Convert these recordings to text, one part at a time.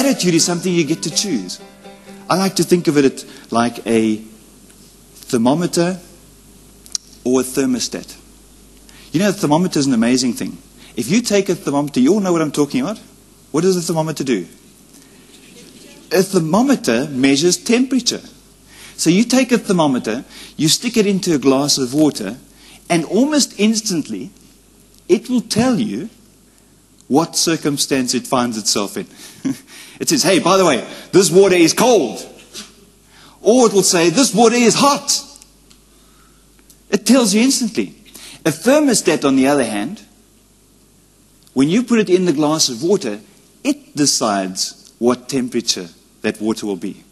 attitude is something you get to choose. I like to think of it like a thermometer or a thermostat. You know, a thermometer is an amazing thing. If you take a thermometer, you all know what I'm talking about. What does a thermometer do? A thermometer measures temperature. So you take a thermometer, you stick it into a glass of water, and almost instantly, it will tell you what circumstance it finds itself in. It says, hey, by the way, this water is cold. Or it will say, this water is hot. It tells you instantly. A thermostat, on the other hand, when you put it in the glass of water, it decides what temperature that water will be.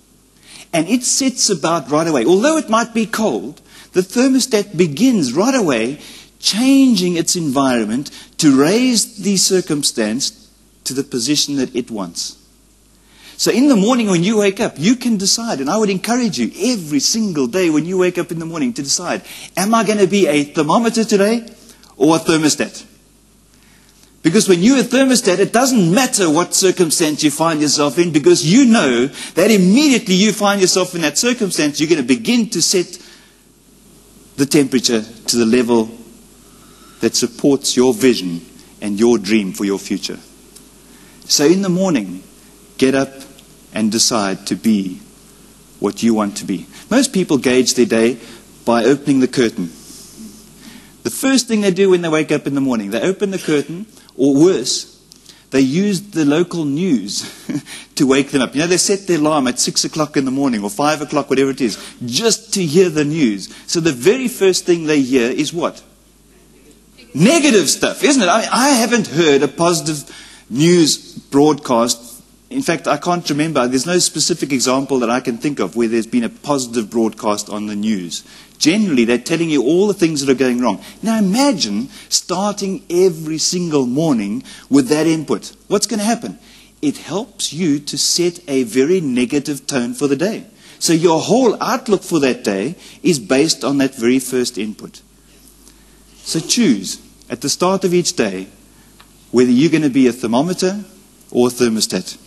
And it sets about right away. Although it might be cold, the thermostat begins right away changing its environment to raise the circumstance to the position that it wants. So in the morning when you wake up, you can decide, and I would encourage you every single day when you wake up in the morning to decide, am I going to be a thermometer today or a thermostat? Because when you're a thermostat, it doesn't matter what circumstance you find yourself in, because you know that immediately you find yourself in that circumstance, you're going to begin to set the temperature to the level that supports your vision and your dream for your future. So in the morning, get up and decide to be what you want to be. Most people gauge their day by opening the curtain. The first thing they do when they wake up in the morning, they open the curtain, or worse, they use the local news to wake them up. You know, they set their alarm at 6 o'clock in the morning or 5 o'clock, whatever it is, just to hear the news. So the very first thing they hear is what? Negative stuff, isn't it? I haven't heard a positive news broadcast. In fact, I can't remember. There's no specific example that I can think of where there's been a positive broadcast on the news. Generally, they're telling you all the things that are going wrong. Now imagine starting every single morning with that input. What's going to happen? It helps you to set a very negative tone for the day. So your whole outlook for that day is based on that very first input. So choose at the start of each day whether you're going to be a thermometer or a thermostat.